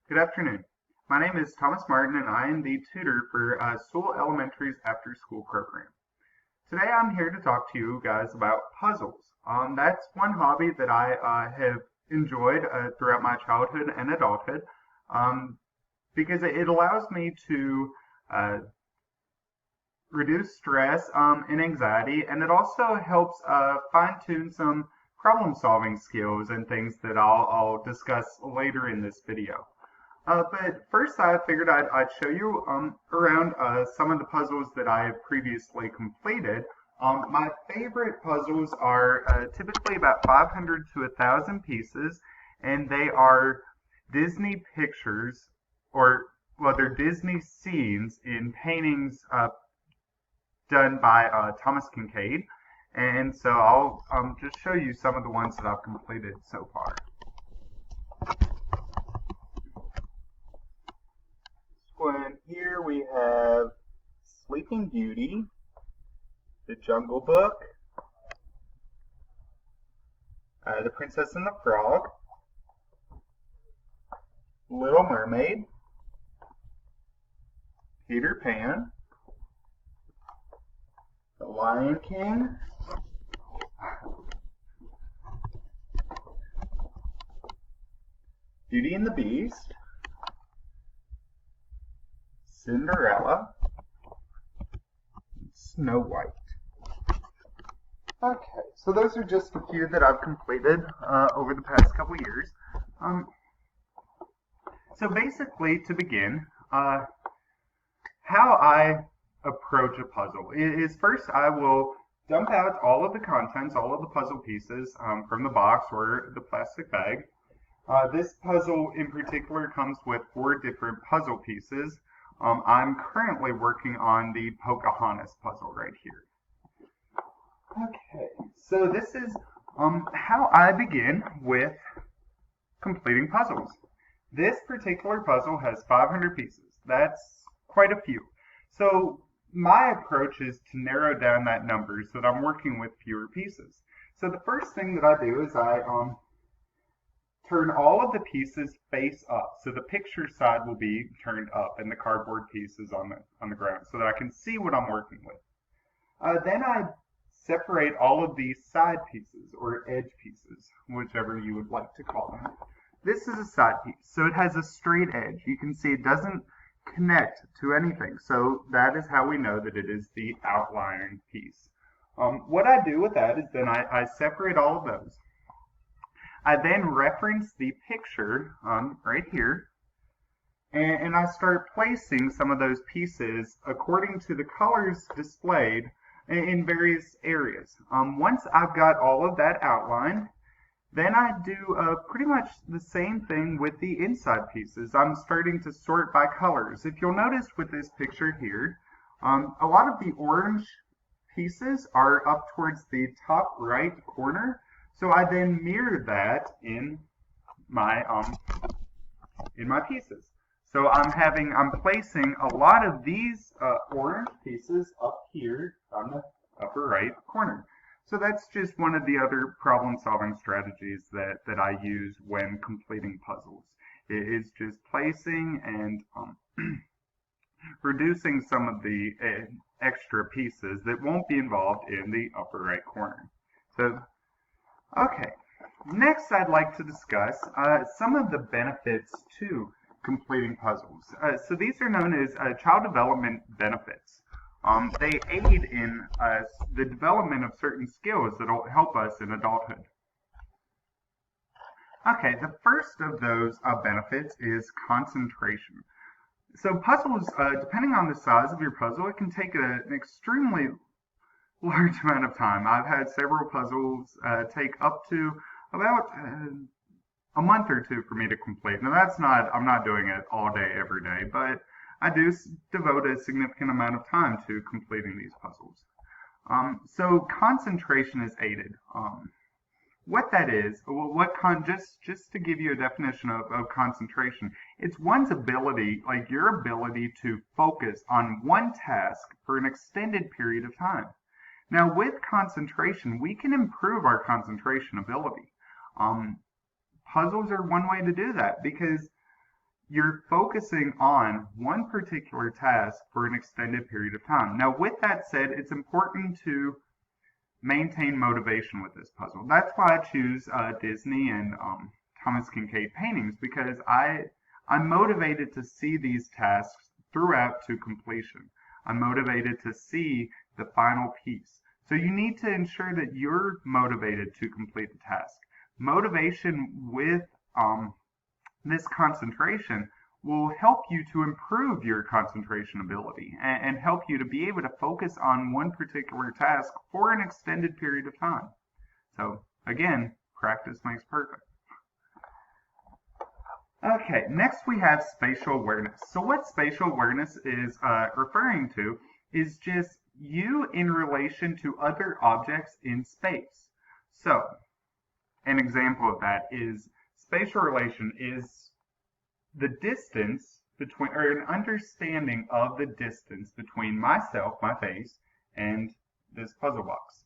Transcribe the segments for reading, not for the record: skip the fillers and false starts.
Good afternoon. My name is Thomas Martin and I am the tutor for Sewell Elementary's after school program. Today I'm here to talk to you guys about puzzles. That's one hobby that I have enjoyed throughout my childhood and adulthood um, because it allows me to uh, reduce stress and anxiety, and it also helps fine-tune some problem-solving skills and things that I'll discuss later in this video. But first, I figured I'd show you around some of the puzzles that I have previously completed. My favorite puzzles are typically about 500 to 1,000 pieces, and they are Disney pictures, or well, they're Disney scenes in paintings done by Thomas Kincaid. And so I'll just show you some of the ones that I've completed so far. One here we have Sleeping Beauty, The Jungle Book, The Princess and the Frog, Little Mermaid, Peter Pan, The Lion King, Beauty and the Beast, Cinderella, Snow White. Okay, so those are just a few that I've completed over the past couple years. So basically, to begin, how I approach a puzzle is first I will dump out all of the contents, all of the puzzle pieces from the box or the plastic bag. This puzzle in particular comes with 4 different puzzle pieces. I'm currently working on the Pocahontas puzzle right here. Okay, so this is how I begin with completing puzzles. This particular puzzle has 500 pieces. That's quite a few. So my approach is to narrow down that number so that I'm working with fewer pieces. So the first thing that I do is I turn all of the pieces face up. So the picture side will be turned up and the cardboard piece is on the ground so that I can see what I'm working with. Then I separate all of these side pieces or edge pieces, whichever you would like to call them. This is a side piece, so it has a straight edge. You can see it doesn't connect to anything, so that is how we know that it is the outlying piece. What I do with that is then I separate all of those. I then reference the picture right here, and I start placing some of those pieces according to the colors displayed in various areas. Once I've got all of that outlined, then I do pretty much the same thing with the inside pieces. I'm starting to sort by colors. If you'll notice with this picture here, a lot of the orange pieces are up towards the top right corner. So I then mirror that in my pieces. So I'm placing a lot of these orange pieces up here on the upper right corner. So that's just one of the other problem-solving strategies that I use when completing puzzles. It is just placing and reducing some of the extra pieces that won't be involved in the upper right corner. So, okay. Next, I'd like to discuss some of the benefits to completing puzzles. So these are known as child development benefits. They aid in the development of certain skills that will help us in adulthood. Okay, the first of those benefits is concentration. So puzzles, depending on the size of your puzzle, it can take an extremely large amount of time. I've had several puzzles take up to about a month or 2 for me to complete. Now I'm not doing it all day, every day, but I do devote a significant amount of time to completing these puzzles. So concentration is aided. What that is, just to give you a definition of concentration, it's one's ability, like your ability to focus on one task for an extended period of time. Now, with concentration, we can improve our concentration ability. Puzzles are one way to do that because you're focusing on one particular task for an extended period of time. Now, with that said, it's important to maintain motivation with this puzzle. That's why I choose Disney and Thomas Kinkade paintings, because I'm motivated to see these tasks throughout to completion. I'm motivated to see the final piece. So you need to ensure that you're motivated to complete the task. Motivation with this concentration will help you to improve your concentration ability and help you to be able to focus on one particular task for an extended period of time. So again, practice makes perfect. Okay, next we have spatial awareness. So what spatial awareness is referring to is just you in relation to other objects in space. So an example of that is spatial relation is the distance between, or an understanding of the distance between myself, my face, and this puzzle box.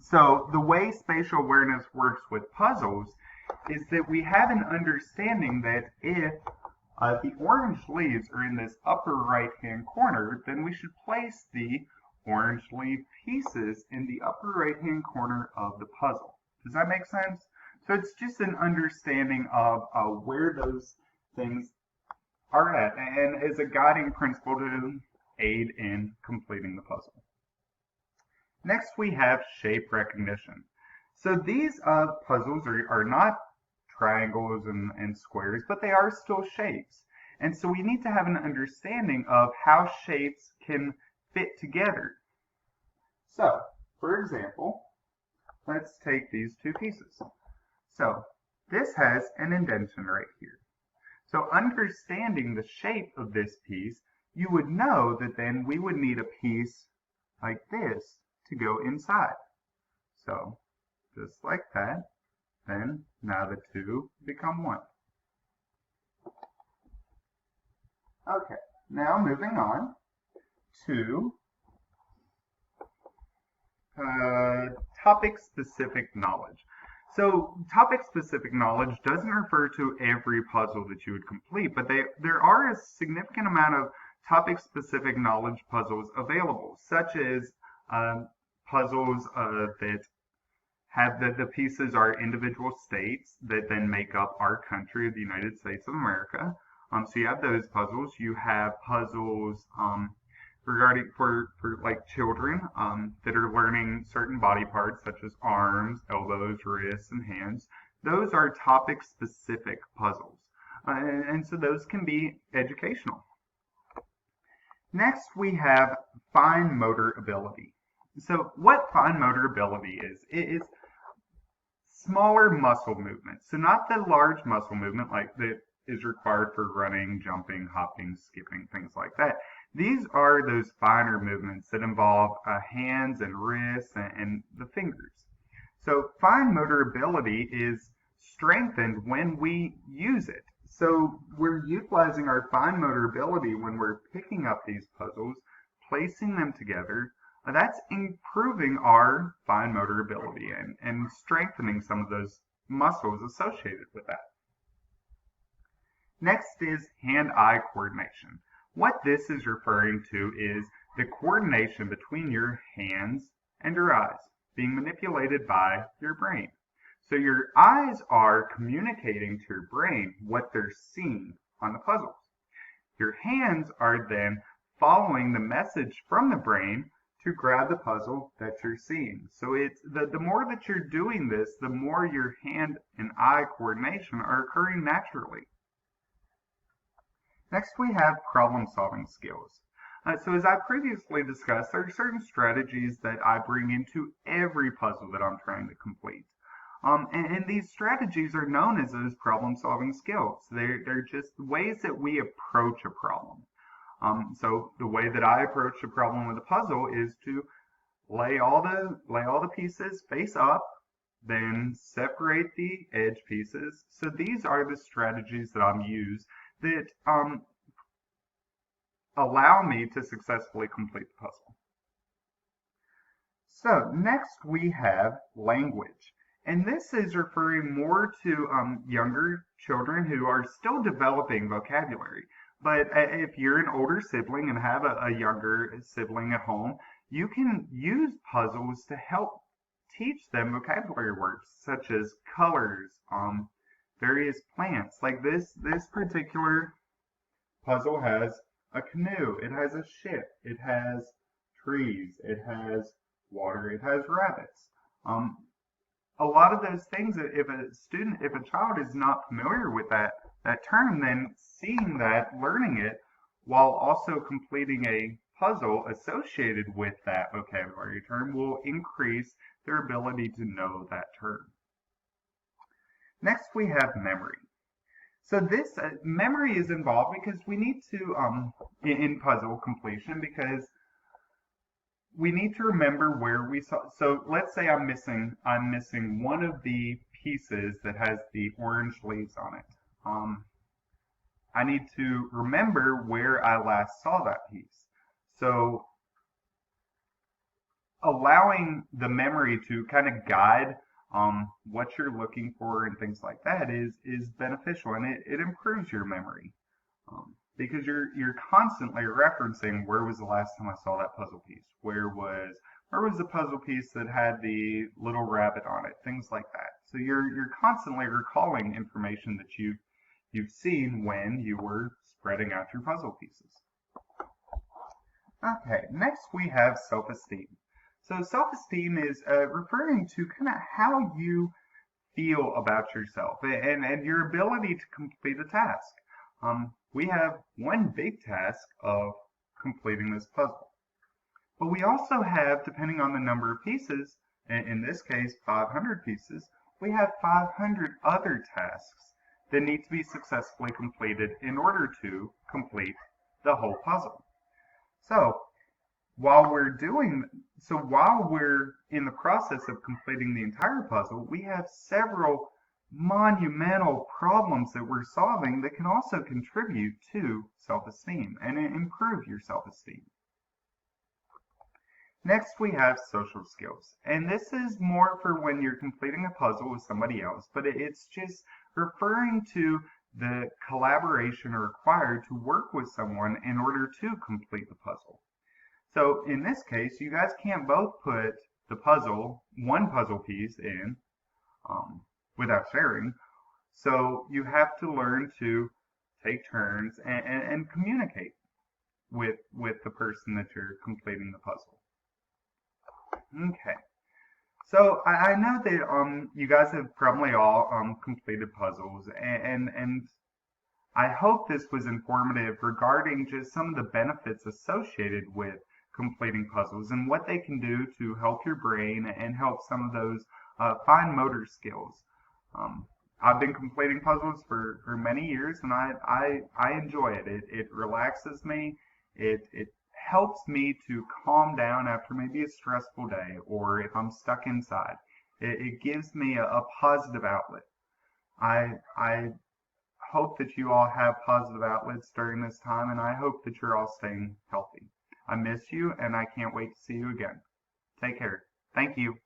So the way spatial awareness works with puzzles is that we have an understanding that if the orange leaves are in this upper right hand corner, then we should place the orange leaf pieces in the upper right hand corner of the puzzle. Does that make sense? So it's just an understanding of where those things are at, and is a guiding principle to aid in completing the puzzle. Next we have shape recognition. So these puzzles are not triangles and squares, but they are still shapes. And so we need to have an understanding of how shapes can fit together. So, for example, let's take these two pieces. So this has an indentation right here. So understanding the shape of this piece, you would know that then we would need a piece like this to go inside. So just like that, then now the two become one. Okay, now moving on to topic-specific knowledge. So topic-specific knowledge doesn't refer to every puzzle that you would complete, but there are a significant amount of topic-specific knowledge puzzles available, such as puzzles that have the pieces are individual states that then make up our country, the United States of America. So you have those puzzles. You have puzzles regarding for like children that are learning certain body parts such as arms, elbows, wrists, and hands. Those are topic specific puzzles. And so those can be educational. Next we have fine motor ability. So what fine motor ability is, it is smaller muscle movement. So not the large muscle movement like that is required for running, jumping, hopping, skipping, things like that. These are those finer movements that involve hands and wrists and the fingers. So fine motor ability is strengthened when we use it. So we're utilizing our fine motor ability when we're picking up these puzzles, placing them together. That's improving our fine motor ability and strengthening some of those muscles associated with that. Next is hand-eye coordination. What this is referring to is the coordination between your hands and your eyes being manipulated by your brain. So your eyes are communicating to your brain what they're seeing on the puzzles. Your hands are then following the message from the brain to grab the puzzle that you're seeing. So it's the more that you're doing this, the more your hand and eye coordination are occurring naturally. Next we have problem-solving skills. So as I previously discussed, there are certain strategies that I bring into every puzzle that I'm trying to complete. And these strategies are known as those problem-solving skills. They're just ways that we approach a problem. So the way that I approach a problem with a puzzle is to lay all the pieces face up, then separate the edge pieces. So these are the strategies that I'm used that allow me to successfully complete the puzzle. So next we have language. And this is referring more to younger children who are still developing vocabulary. But if you're an older sibling and have a younger sibling at home, you can use puzzles to help teach them vocabulary words such as colors, various plants. Like this particular puzzle has a canoe, it has a ship, it has trees, it has water, it has rabbits. A lot of those things, if a child is not familiar with that term, then seeing that, learning it, while also completing a puzzle associated with that vocabulary term will increase their ability to know that term. Next, we have memory. So this memory is involved because we need to, in puzzle completion, because we need to remember where we saw. So let's say I'm missing one of the pieces that has the orange leaves on it. I need to remember where I last saw that piece. So allowing the memory to kind of guide what you're looking for and things like that is beneficial, and it improves your memory because you're constantly referencing where was the last time I saw that puzzle piece, where was the puzzle piece that had the little rabbit on it, things like that. So you're constantly recalling information that you've seen when you were spreading out your puzzle pieces. Okay, next we have self-esteem. So self-esteem is referring to kind of how you feel about yourself and your ability to complete a task. We have one big task of completing this puzzle. But we also have, depending on the number of pieces, in this case 500 pieces, we have 500 other tasks that need to be successfully completed in order to complete the whole puzzle. So while we're in the process of completing the entire puzzle, we have several monumental problems that we're solving that can also contribute to self-esteem and improve your self-esteem. Next, we have social skills, and this is more for when you're completing a puzzle with somebody else, but it's just referring to the collaboration required to work with someone in order to complete the puzzle. So in this case, you guys can't both put one puzzle piece in without sharing. So you have to learn to take turns and communicate with the person that you're completing the puzzle. Okay. So I know that you guys have probably all completed puzzles, and I hope this was informative regarding just some of the benefits associated with completing puzzles and what they can do to help your brain and help some of those fine motor skills. I've been completing puzzles for many years, and I enjoy it. It relaxes me. It helps me to calm down after maybe a stressful day, or if I'm stuck inside. It gives me a positive outlet. I hope that you all have positive outlets during this time, and I hope that you're all staying healthy. I miss you, and I can't wait to see you again. Take care. Thank you.